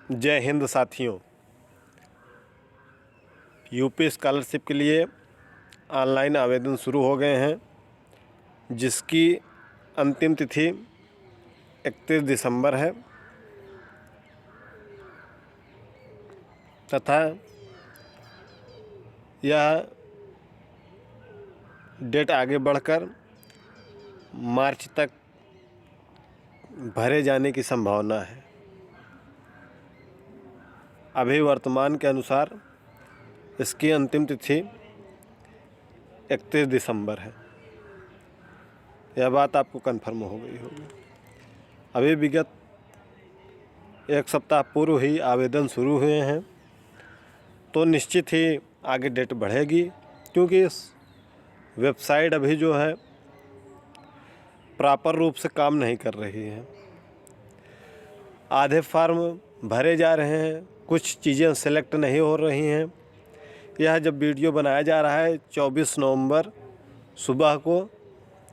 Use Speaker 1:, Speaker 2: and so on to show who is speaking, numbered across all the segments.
Speaker 1: जय हिंद साथियों। UP scholarship के लिए ऑनलाइन आवेदन शुरू हो गए हैं, जिसकी अंतिम तिथि 31 दिसंबर है तथा यह डेट आगे बढ़कर मार्च तक भरे जाने की संभावना है। अभी वर्तमान के अनुसार इसकी अंतिम तिथि 31 दिसंबर है। यह बात आपको कन्फर्म हो गई होगी। अभी विगत एक सप्ताह पूर्व ही आवेदन शुरू हुए हैं, तो निश्चित ही आगे डेट बढ़ेगी, क्योंकि इस वेबसाइट अभी जो है प्रॉपर रूप से काम नहीं कर रही है। आधे फॉर्म भरे जा रहे हैं, कुछ चीज़ें सेलेक्ट नहीं हो रही हैं। यह जब वीडियो बनाया जा रहा है 24 नवंबर सुबह को,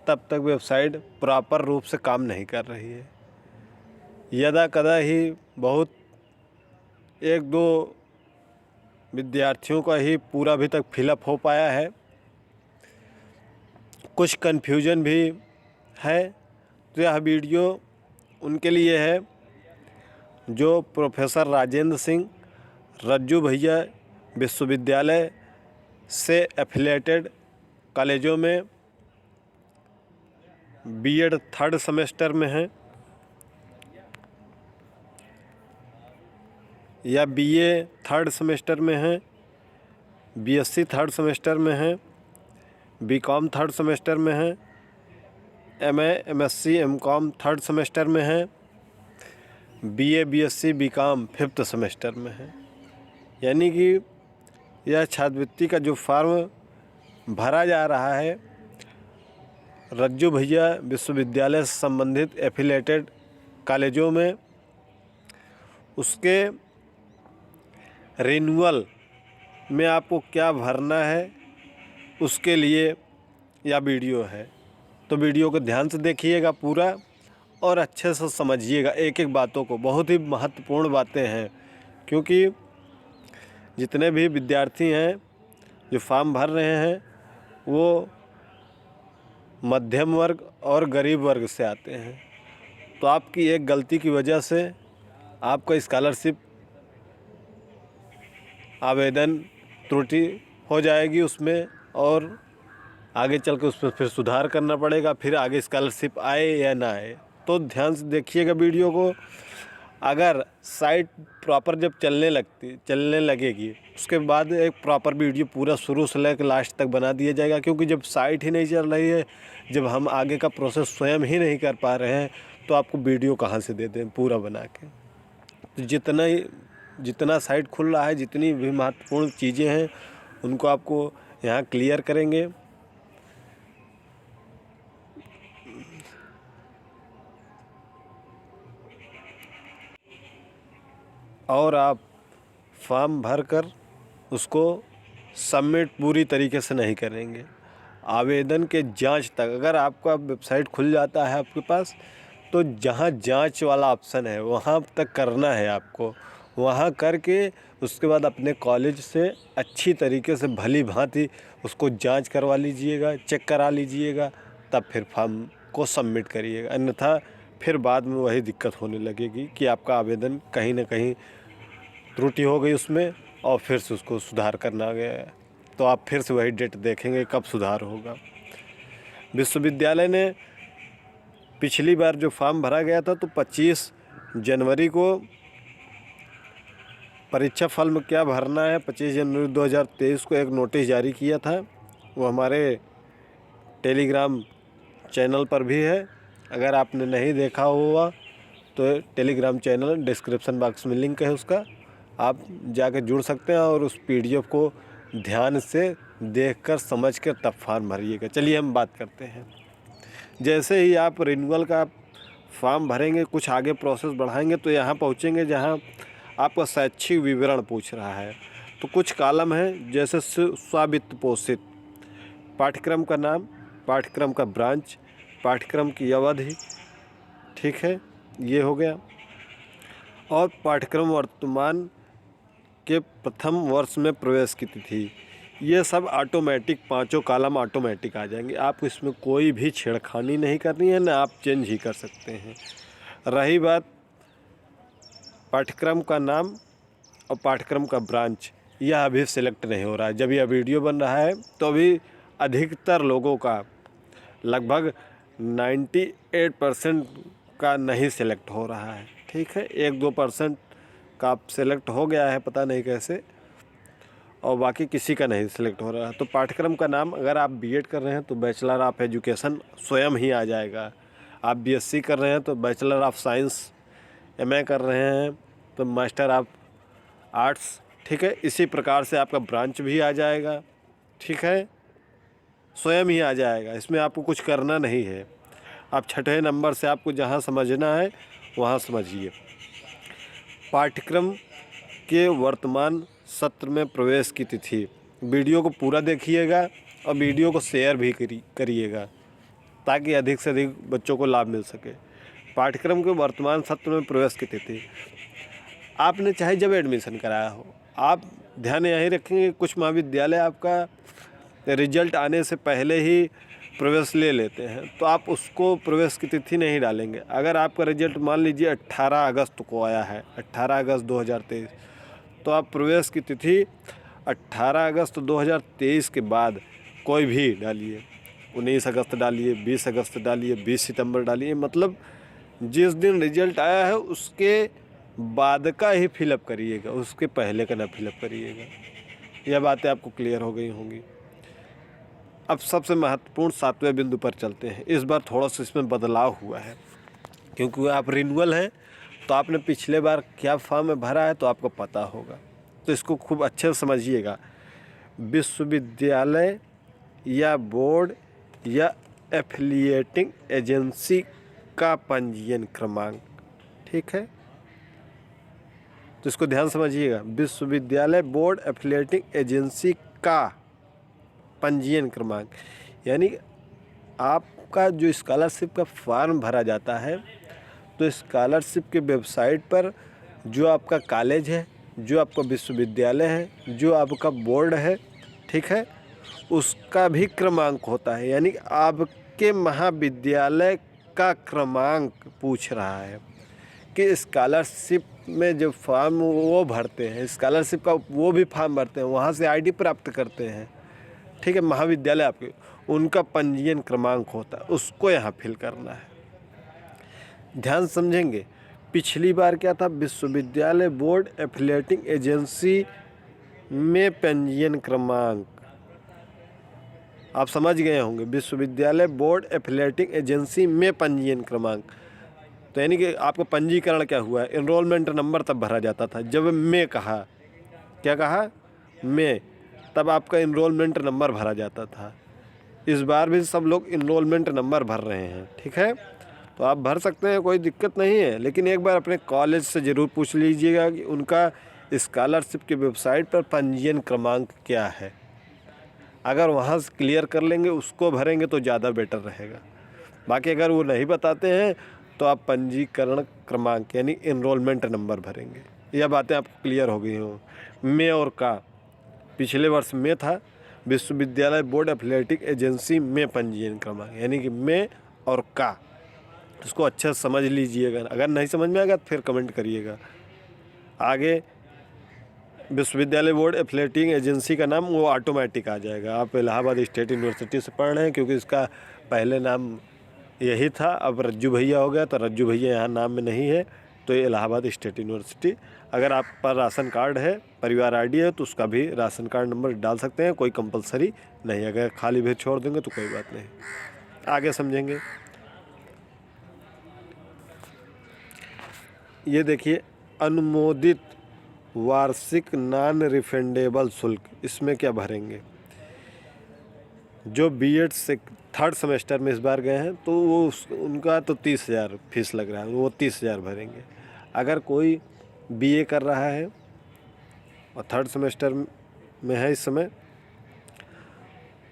Speaker 1: तब तक वेबसाइट प्रॉपर रूप से काम नहीं कर रही है। यदा कदा ही बहुत एक दो विद्यार्थियों का ही पूरा अभी तक फिलअप हो पाया है। कुछ कन्फ्यूजन भी है, तो यह वीडियो उनके लिए है जो प्रोफेसर राजेंद्र सिंह रज्जू भैया विश्वविद्यालय से एफिलिएटेड कॉलेजों में बीएड थर्ड सेमेस्टर में हैं या बीए थर्ड सेमेस्टर में हैं, बीएससी थर्ड सेमेस्टर में हैं, बीकॉम थर्ड सेमेस्टर में हैं, MA MSc MCom third semester में हैं, BA BSc BCom fifth semester में हैं। यानी कि यह छात्रवृत्ति का जो फॉर्म भरा जा रहा है रज्जू भैया विश्वविद्यालय से संबंधित एफिलिएटेड कॉलेजों में, उसके रिन्यूअल में आपको क्या भरना है, उसके लिए यह वीडियो है। तो वीडियो को ध्यान से देखिएगा पूरा और अच्छे से समझिएगा एक एक बातों को। बहुत ही महत्वपूर्ण बातें हैं, क्योंकि जितने भी विद्यार्थी हैं जो फॉर्म भर रहे हैं वो मध्यम वर्ग और गरीब वर्ग से आते हैं। तो आपकी एक गलती की वजह से आपका स्कॉलरशिप आवेदन त्रुटि हो जाएगी उसमें, और आगे चल के उसमें फिर सुधार करना पड़ेगा, फिर आगे स्कॉलरशिप आए या ना आए। तो ध्यान से देखिएगा वीडियो को। अगर साइट प्रॉपर जब चलने लगेगी, उसके बाद एक प्रॉपर वीडियो पूरा शुरू से लेकर लास्ट तक बना दिया जाएगा। क्योंकि जब साइट ही नहीं चल रही है, जब हम आगे का प्रोसेस स्वयं ही नहीं कर पा रहे हैं, तो आपको वीडियो कहाँ से दे दें पूरा बना के। तो जितना साइट खुल रहा है, जितनी भी महत्वपूर्ण चीज़ें हैं, उनको आपको यहाँ क्लियर करेंगे। और आप फॉर्म भर कर उसको सबमिट पूरी तरीके से नहीं करेंगे। आवेदन के जांच तक, अगर आपका वेबसाइट खुल जाता है आपके पास, तो जहां जांच वाला ऑप्शन है वहां तक करना है आपको। वहां करके उसके बाद अपने कॉलेज से अच्छी तरीके से भली भांति उसको जांच करवा लीजिएगा, चेक करा लीजिएगा, तब फिर फॉर्म को सबमिट करिएगा। अन्यथा फिर बाद में वही दिक्कत होने लगेगी कि आपका आवेदन कहीं ना कहीं त्रुटि हो गई उसमें, और फिर से उसको सुधार करना गया है, तो आप फिर से वही डेट देखेंगे कब सुधार होगा। विश्वविद्यालय ने पिछली बार जो फॉर्म भरा गया था, तो 25 जनवरी को परीक्षा फल में क्या भरना है, 25 जनवरी 2023 को एक नोटिस जारी किया था। वो हमारे टेलीग्राम चैनल पर भी है। अगर आपने नहीं देखा हुआ तो टेलीग्राम चैनल डिस्क्रिप्शन बॉक्स में लिंक है उसका, आप जाकर जुड़ सकते हैं और उस पीडीएफ को ध्यान से देखकर समझकर तब फॉर्म भरिएगा। चलिए हम बात करते हैं। जैसे ही आप रिन्यूअल का फॉर्म भरेंगे, कुछ आगे प्रोसेस बढ़ाएंगे, तो यहाँ पहुँचेंगे जहाँ आपका शैक्षिक विवरण पूछ रहा है। तो कुछ कॉलम है, जैसे स्वावित्त पोषित, पाठ्यक्रम का नाम, पाठ्यक्रम का ब्रांच, पाठ्यक्रम की अवधि, ठीक है, ये हो गया। और पाठ्यक्रम वर्तमान के प्रथम वर्ष में प्रवेश की तिथि, ये सब ऑटोमेटिक, पांचों कॉलम ऑटोमेटिक आ जाएंगे। आपको इसमें कोई भी छेड़खानी नहीं करनी है, ना आप चेंज ही कर सकते हैं। रही बात पाठ्यक्रम का नाम और पाठ्यक्रम का ब्रांच, यह अभी सिलेक्ट नहीं हो रहा है। जब यह वीडियो बन रहा है तो अभी अधिकतर लोगों का, लगभग 98% का नहीं सिलेक्ट हो रहा है। ठीक है, 1-2% का सिलेक्ट हो गया है, पता नहीं कैसे, और बाकी किसी का नहीं सिलेक्ट हो रहा है। तो पाठ्यक्रम का नाम, अगर आप बीएड कर रहे हैं तो बैचलर ऑफ एजुकेशन स्वयं ही आ जाएगा। आप बीएससी कर रहे हैं तो बैचलर ऑफ साइंस, एमए कर रहे हैं तो मास्टर ऑफ आर्ट्स। ठीक है, इसी प्रकार से आपका ब्रांच भी आ जाएगा। ठीक है, स्वयं ही आ जाएगा, इसमें आपको कुछ करना नहीं है। आप छठे नंबर से आपको जहाँ समझना है वहाँ समझिए। पाठ्यक्रम के वर्तमान सत्र में प्रवेश की तिथि, वीडियो को पूरा देखिएगा और वीडियो को शेयर भी करिएगा ताकि अधिक से अधिक बच्चों को लाभ मिल सके। पाठ्यक्रम के वर्तमान सत्र में प्रवेश की तिथि, आपने चाहे जब एडमिशन कराया हो, आप ध्यान यही रखेंगे, कुछ महाविद्यालय आपका रिजल्ट आने से पहले ही प्रवेश ले लेते हैं, तो आप उसको प्रवेश की तिथि नहीं डालेंगे। अगर आपका रिजल्ट मान लीजिए 18 अगस्त को आया है, 18 अगस्त 2023, तो आप प्रवेश की तिथि 18 अगस्त 2023 के बाद कोई भी डालिए। 19 अगस्त डालिए, 20 अगस्त डालिए, 20 सितंबर डालिए, मतलब जिस दिन रिजल्ट आया है उसके बाद का ही फिलअप करिएगा, उसके पहले का ना फिलअप करिएगा। यह बातें आपको क्लियर हो गई होंगी। अब सबसे महत्वपूर्ण 7वें बिंदु पर चलते हैं। इस बार थोड़ा सा इसमें बदलाव हुआ है, क्योंकि आप रिन्यूअल हैं, तो आपने पिछले बार क्या फॉर्म में भरा है तो आपको पता होगा, तो इसको खूब अच्छे से समझिएगा। विश्वविद्यालय या बोर्ड या एफिलिएटिंग एजेंसी का पंजीयन क्रमांक। ठीक है, तो इसको ध्यान समझिएगा। विश्वविद्यालय, बोर्ड, एफिलिएटिंग एजेंसी का पंजीयन क्रमांक, यानी आपका जो स्कॉलरशिप का फॉर्म भरा जाता है, तो स्कॉलरशिप के वेबसाइट पर जो आपका कॉलेज है, जो आपका विश्वविद्यालय है, जो आपका बोर्ड है, ठीक है, उसका भी क्रमांक होता है। यानी आपके महाविद्यालय का क्रमांक पूछ रहा है कि स्कॉलरशिप में जो फॉर्म वो भरते हैं, स्कॉलरशिप का वो भी फॉर्म भरते हैं, वहाँ से आईडी प्राप्त करते हैं। ठीक है, महाविद्यालय आपके, उनका पंजीयन क्रमांक होता है, उसको यहाँ फिल करना है। ध्यान समझेंगे। पिछली बार क्या था, विश्वविद्यालय, बोर्ड, एफिलिएटिंग एजेंसी में पंजीयन क्रमांक, आप समझ गए होंगे। विश्वविद्यालय, बोर्ड, एफिलिएटिंग एजेंसी में पंजीयन क्रमांक, तो यानी कि आपका पंजीकरण क्या हुआ है, एनरोलमेंट नंबर तब भरा जाता था जब मैं कहा, क्या कहा, मैं, तब आपका इनरोलमेंट नंबर भरा जाता था। इस बार भी सब लोग इनरोलमेंट नंबर भर रहे हैं। ठीक है, तो आप भर सकते हैं, कोई दिक्कत नहीं है, लेकिन एक बार अपने कॉलेज से ज़रूर पूछ लीजिएगा कि उनका स्कॉलरशिप की वेबसाइट पर पंजीयन क्रमांक क्या है। अगर वहाँ से क्लियर कर लेंगे, उसको भरेंगे तो ज़्यादा बेटर रहेगा। बाकी अगर वो नहीं बताते हैं तो आप पंजीकरण क्रमांक यानी इनरोलमेंट नंबर भरेंगे। यह बातें आपको क्लियर हो गई हों। में और का, पिछले वर्ष में था, विश्वविद्यालय, बोर्ड, एफिलिएटिंग एजेंसी में पंजीयन क्रमांक, यानी कि में और का, इसको अच्छे से समझ लीजिएगा। अगर नहीं समझ में आएगा तो फिर कमेंट करिएगा। आगे विश्वविद्यालय, बोर्ड, एफिलिएटिंग एजेंसी का नाम वो ऑटोमेटिक आ जाएगा। आप इलाहाबाद स्टेट यूनिवर्सिटी से पढ़ रहे हैं, क्योंकि इसका पहले नाम यही था, अब रज्जू भैया हो गया, तो रज्जू भैया यहाँ नाम में नहीं है, तो ये इलाहाबाद स्टेट यूनिवर्सिटी। अगर आप पर राशन कार्ड है, परिवार आईडी है, तो उसका भी राशन कार्ड नंबर डाल सकते हैं, कोई कंपलसरी नहीं। अगर खाली भी छोड़ देंगे तो कोई बात नहीं, आगे समझेंगे। ये देखिए, अनुमोदित वार्षिक नॉन रिफंडेबल शुल्क, इसमें क्या भरेंगे। जो बीएड से थर्ड सेमेस्टर में इस बार गए हैं तो वो उनका तो 30,000 फीस लग रहा है, वो 30,000 भरेंगे। अगर कोई बीए कर रहा है और थर्ड सेमेस्टर में है इस समय,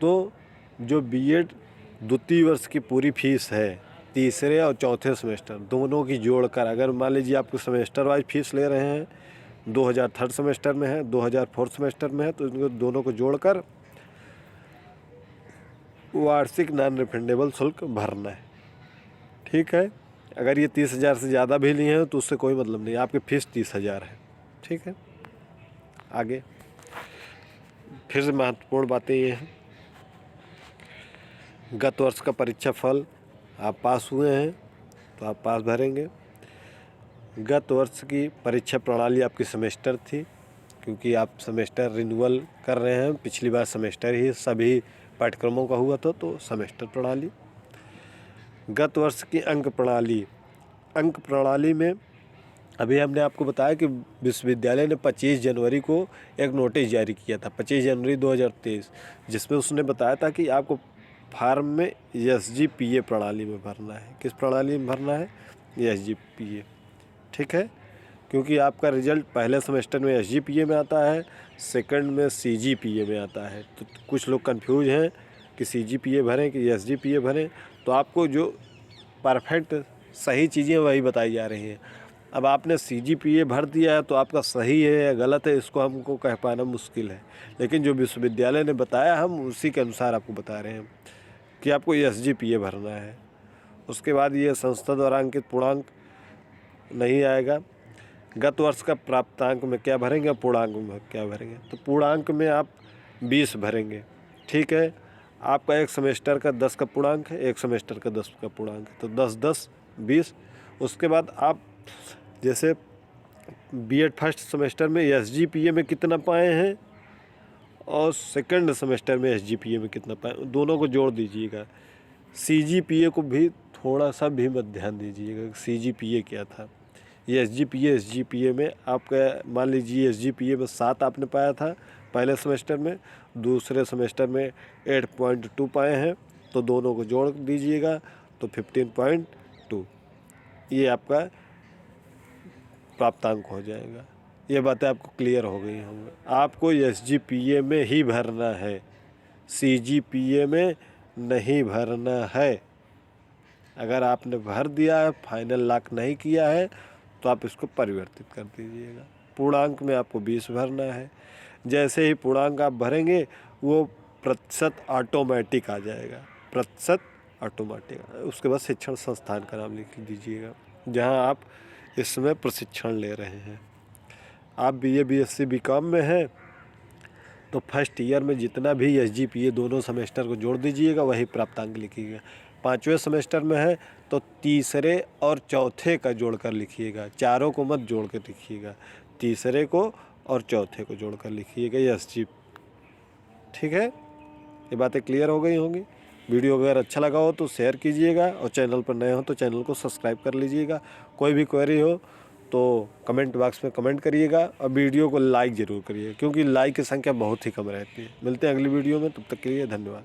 Speaker 1: तो जो बीएड द्वितीय वर्ष की पूरी फीस है तीसरे और चौथे सेमेस्टर दोनों की जोड़कर, अगर मान लीजिए आपको सेमेस्टर वाइज फीस ले रहे हैं, 2000 थर्ड सेमेस्टर में है, 2000 फोर्थ सेमेस्टर में है, तो इनको दोनों को जोड़कर वार्षिक नॉन रिफंडेबल शुल्क भरना है। ठीक है, अगर ये 30,000 से ज़्यादा भी लिए हैं तो उससे कोई मतलब नहीं, आपकी फ़ीस 30,000 है। ठीक है, आगे फिर से महत्वपूर्ण बातें ये हैं, गत वर्ष का परीक्षा फल आप पास हुए हैं तो आप पास भरेंगे। गत वर्ष की परीक्षा प्रणाली आपकी सेमेस्टर थी, क्योंकि आप सेमेस्टर रिन्यूअल कर रहे हैं, पिछली बार सेमेस्टर ही सभी पाठ्यक्रमों का हुआ था, तो सेमेस्टर प्रणाली। गत वर्ष की अंक प्रणाली में अभी हमने आपको बताया कि विश्वविद्यालय ने 25 जनवरी को एक नोटिस जारी किया था, 25 जनवरी 2023, जिसमें उसने बताया था कि आपको फार्म में SGPA प्रणाली में भरना है। किस प्रणाली में भरना है? SGPA। ठीक है, क्योंकि आपका रिजल्ट पहले सेमेस्टर में SGPA में आता है, सेकंड में CGPA में आता है। तो कुछ लोग कंफ्यूज हैं कि CGPA भरें कि SGPA भरें, तो आपको जो परफेक्ट सही चीज़ें वही बताई जा रही हैं। अब आपने CGPA भर दिया है तो आपका सही है या गलत है इसको हमको कह पाना मुश्किल है, लेकिन जो विश्वविद्यालय ने बताया हम उसी के अनुसार आपको बता रहे हैं कि आपको SGPA भरना है। उसके बाद ये संस्था द्वारा अंकित पूर्णांक नहीं आएगा। गत वर्ष का प्राप्तांक में क्या भरेंगे, पूर्णांक में क्या भरेंगे? तो पूर्णांक में आप 20 भरेंगे। ठीक है, आपका एक सेमेस्टर का 10 का पूर्णांक है, एक सेमेस्टर का 10 का पूर्णांक है, तो 10 10 20। उसके बाद आप जैसे B.Ed फर्स्ट सेमेस्टर में SGPA में कितना पाए हैं और सेकंड सेमेस्टर में SGPA में कितना पाए, दोनों को जोड़ दीजिएगा। CGPA को भी थोड़ा सा भी मत ध्यान दीजिएगा, CGPA क्या था। ये SGPA में आपका मान लीजिए SGPA में 7 आपने पाया था पहले सेमेस्टर में, दूसरे सेमेस्टर में 8.2 पाए हैं, तो दोनों को जोड़ दीजिएगा तो 15.2, ये आपका प्राप्तांक हो जाएगा। ये बातें आपको क्लियर हो गई होंगी। आपको SGPA में ही भरना है, CGPA में नहीं भरना है। अगर आपने भर दिया है, फाइनल लॉक नहीं किया है, तो आप इसको परिवर्तित कर दीजिएगा। पूर्णांक में आपको 20 भरना है। जैसे ही पूर्णांक आप भरेंगे वो प्रतिशत ऑटोमेटिक आ जाएगा, प्रतिशत ऑटोमेटिक। उसके बाद शिक्षण संस्थान का नाम लिख दीजिएगा जहां आप इस समय प्रशिक्षण ले रहे हैं। आप BA BSc BCom में हैं तो फर्स्ट ईयर में जितना भी SGPA दोनों सेमेस्टर को जोड़ दीजिएगा, वही प्राप्तांक लिखिएगा। 5वें सेमेस्टर में है तो तीसरे और चौथे का जोड़कर लिखिएगा, चारों को मत जोड़ कर लिखिएगा, तीसरे को और चौथे को जोड़कर लिखिएगा SG। ठीक है, ये बातें क्लियर हो गई होंगी। वीडियो अगर अच्छा लगा हो तो शेयर कीजिएगा और चैनल पर नए हो तो चैनल को सब्सक्राइब कर लीजिएगा। कोई भी क्वेरी हो तो कमेंट बॉक्स में कमेंट करिएगा और वीडियो को लाइक ज़रूर करिएगा, क्योंकि लाइक की संख्या बहुत ही कम रहती है। मिलते हैं अगली वीडियो में, तब तक के लिए धन्यवाद।